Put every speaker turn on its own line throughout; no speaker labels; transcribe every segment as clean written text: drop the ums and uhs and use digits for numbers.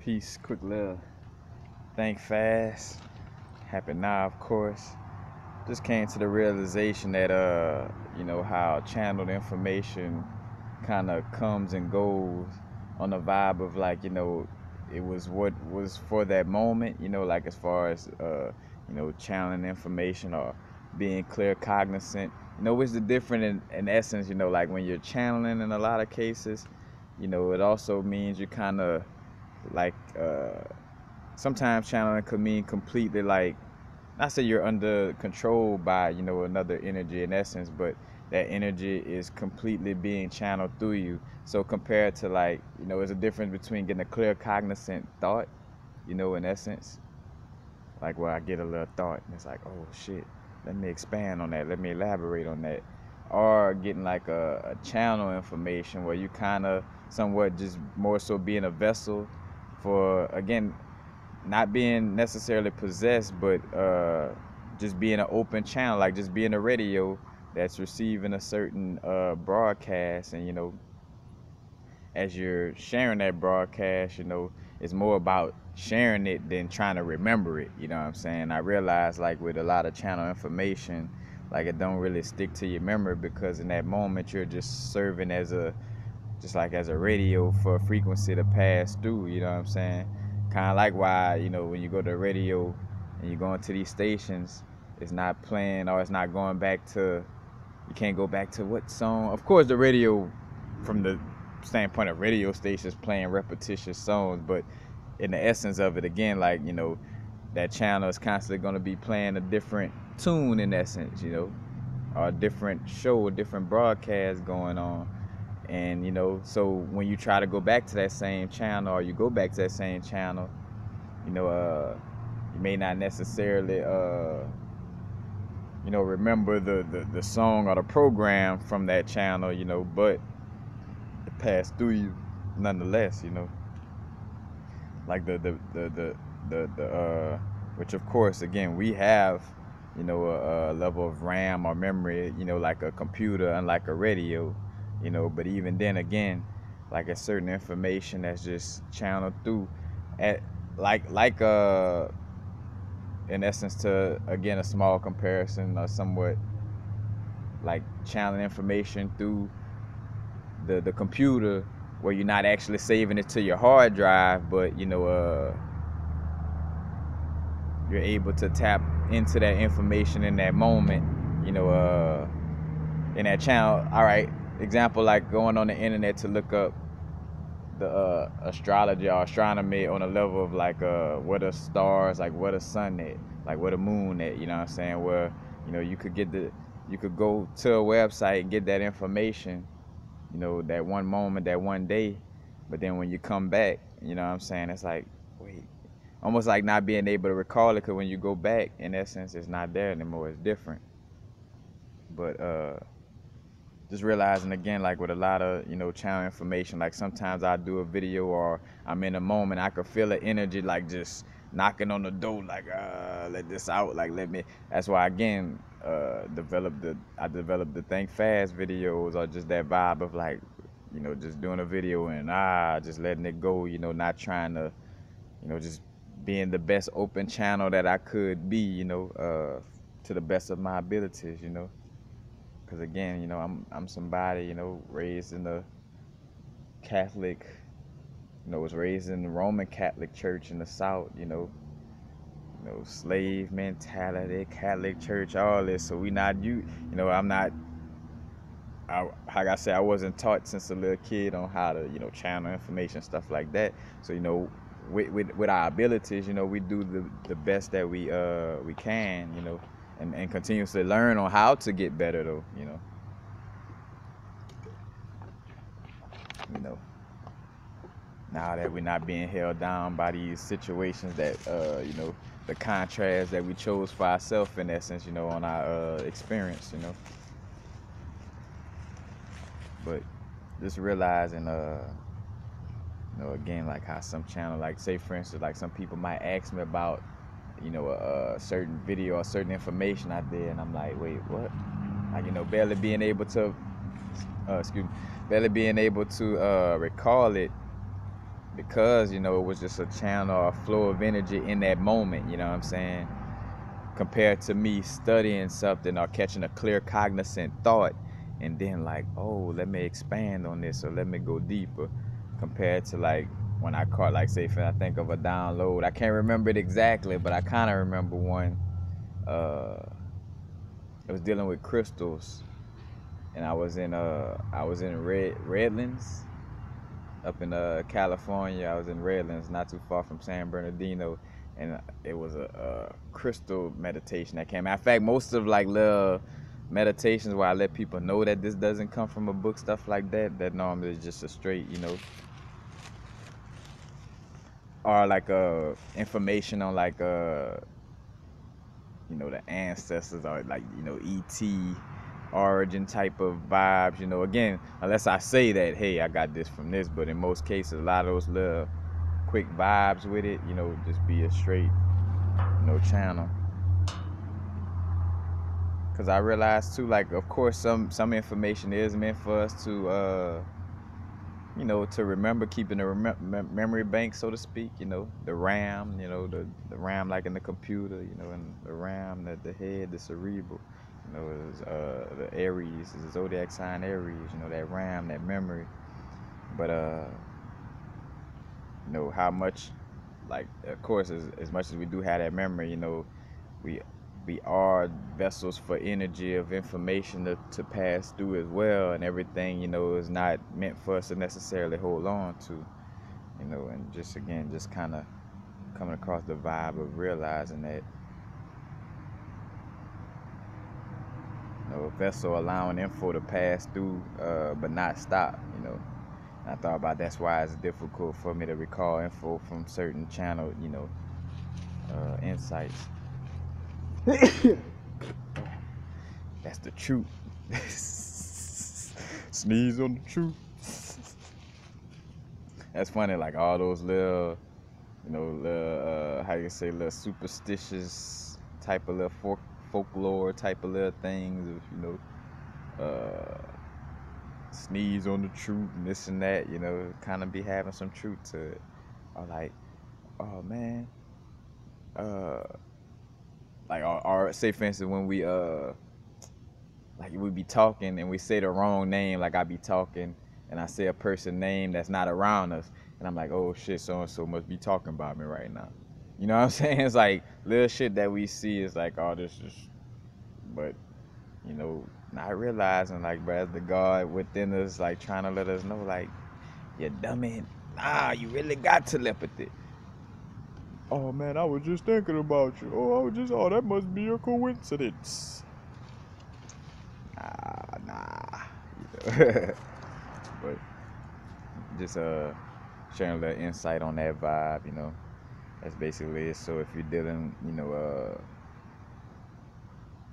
Peace, quick little think fast. Happen now, of course. Just came to the realization that how channeled information kind of comes and goes on the vibe of it was what was for that moment, like as far as channeling information or being clear cognizant. What's the different in essence, like when you're channeling in a lot of cases, it also means you kind of like sometimes channeling could mean completely like not say you're under control by another energy in essence, but that energy is completely being channeled through you. So compared to there's a difference between getting a clear cognizant thought, in essence, like where I get a little thought and it's like, oh shit, let me expand on that, let me elaborate on that, or getting like a channel information where you kind of somewhat just more so being a vessel for, again, not being necessarily possessed, but just being an open channel, like just being a radio that's receiving a certain broadcast. And as you're sharing that broadcast, it's more about sharing it than trying to remember it. You know what I'm saying? I realize like with a lot of channel information, like it don't really stick to your memory, because in that moment you're just serving as a radio for a frequency to pass through. You know what I'm saying? Kind of like why when you go to the radio and you go into these stations, it's not playing, or it's not going back to, you can't go back to what song. Of course the radio, from the standpoint of radio stations, playing repetitious songs, but in the essence of it, again, that channel is constantly going to be playing a different tune in essence, or a different show, a different broadcast going on. And so when you try to go back to that same channel, or you go back to that same channel, you may not necessarily remember the song or the program from that channel, but it passed through you nonetheless. Like the which of course, again, we have a level of RAM or memory, like a computer, unlike a radio. But even then, again, like a certain information that's just channeled through at in essence, to, again, a small comparison, or somewhat like channeling information through the computer, where you're not actually saving it to your hard drive, but you're able to tap into that information in that moment, in that channel. All right, example, like going on the internet to look up the astrology or astronomy on a level of what are stars, like what a sun at, like what a moon at, you know what I'm saying, where you could go to a website and get that information, that one moment, that one day, but then when you come back, you know what I'm saying, it's like, wait, almost like not being able to recall it, because when you go back, in essence, it's not there anymore, it's different. But just realizing, again, like with a lot of channel information, like sometimes I do a video or I'm in a moment, I could feel the energy like just knocking on the door, like let this out, like let me. That's why, again, I developed the think fast videos, or just that vibe of like just doing a video and just letting it go, not trying to just being the best open channel that I could be, to the best of my abilities, because again, I'm somebody, raised in the Catholic, was raised in the Roman Catholic Church in the South, slave mentality, Catholic Church, all this. So we not I'm not. Like I said, I wasn't taught since a little kid on how to channel information, stuff like that. So with our abilities, we do the best that we can, and continuously learn on how to get better, though, now that we're not being held down by these situations that the contrast that we chose for ourselves, in essence, on our experience, but just realizing again, like how some channel, like say for instance, like some people might ask me about a certain video or certain information I did, and I'm like, wait, what? Like barely being able to recall it, because, you know, it was just a channel or flow of energy in that moment, you know what I'm saying? Compared to me studying something or catching a clear cognizant thought and then like, oh, let me expand on this or let me go deeper, compared to like when I caught, like, say, if I think of a download, I can't remember it exactly, but I kind of remember one. uh it was dealing with crystals, and I was in Redlands, up in California. I was in Redlands, not too far from San Bernardino, and it was a crystal meditation that came. Matter of fact, most of like little meditations where I let people know that this doesn't come from a book, stuff like that, that normally is just a straight, or like information on like the ancestors, or like, ET origin type of vibes, again, unless I say that, hey, I got this from this, but in most cases, a lot of those little quick vibes with it, just be a straight, channel. Because I realized too, like, of course, some information is meant for us to to remember, keeping the memory bank, so to speak, the RAM, the RAM like in the computer, and the RAM, the head, the cerebral, is the Aries, is the zodiac sign Aries, that RAM, that memory. But how much, like, of course, as much as we do have that memory, we we are vessels for energy of information to pass through as well, and everything, is not meant for us to necessarily hold on to, and just, again, just kind of coming across the vibe of realizing that, a vessel allowing info to pass through, but not stop, And I thought about that's why it's difficult for me to recall info from certain channel, insights. That's the truth. Sneeze on the truth. That's funny, like all those little, how you say, little superstitious type of little folklore type of little things, sneeze on the truth and this and that, kind of be having some truth to it. Or like, oh man, like, or say for instance, when we like, we be talking and we say the wrong name, like I be talking and I say a person name that's not around us, and I'm like, oh shit, so and so must be talking about me right now. You know what I'm saying? It's like little shit that we see is like, oh, this is, but not realizing, like, bro, as the God within us, like, trying to let us know, like, you dummy, nah, you really got telepathy. Oh man, I was just thinking about you. Oh, that must be a coincidence. Nah. But just sharing a little insight on that vibe, That's basically it. So if you're dealing,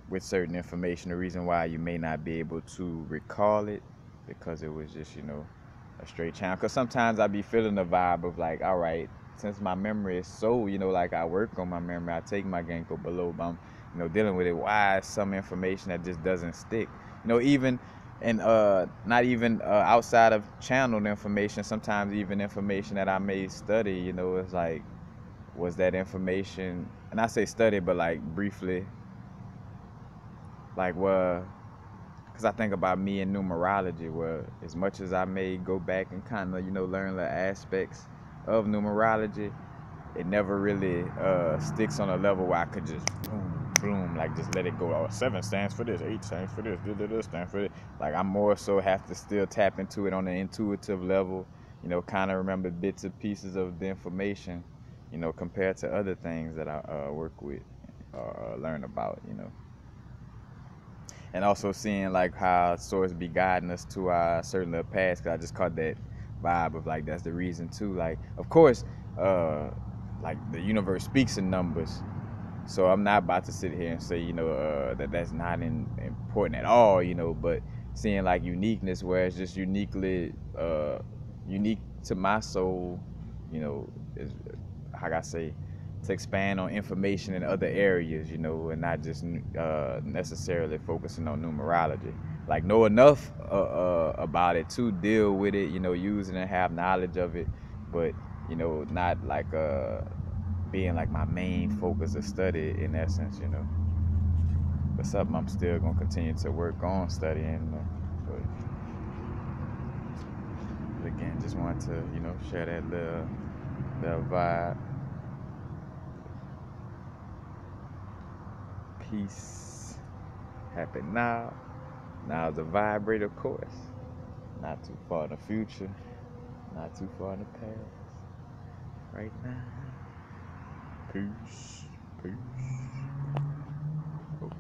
with certain information, the reason why you may not be able to recall it, because it was just, a straight channel. Because sometimes I be feeling the vibe of like, all right, since my memory is so, like, I work on my memory, I take my Ginkgo biloba, I'm, dealing with it. Why is some information that just doesn't stick? Even, and not even outside of channeled information, sometimes even information that I may study, it's like, was that information, and I say study, but like briefly, like, well, because I think about me in numerology, where as much as I may go back and kind of, learn the aspects of numerology, it never really sticks on a level where I could just boom, like, just let it go. Oh, 7 stands for this, 8 stands for this, this stands for this. Like, I more so have to still tap into it on an intuitive level, kind of remember bits and pieces of the information, compared to other things that I work with or learn about, And also seeing, like, how source be guiding us to our certain little paths, because I just caught that vibe of, like, that's the reason too. Like, of course, like, the universe speaks in numbers, so I'm not about to sit here and say, that that's not important at all, but seeing, like, uniqueness where it's just uniquely unique to my soul, is, how can I say, to expand on information in other areas, and not just necessarily focusing on numerology. Like, know enough about it to deal with it, use it and have knowledge of it, but not like being like my main focus of study in essence. But something I'm still gonna continue to work on studying. But again, just wanted to, share that little vibe. Peace. Happy now. Now's the vibrator course. Not too far in the future. Not too far in the past. Right now. Peace. Peace.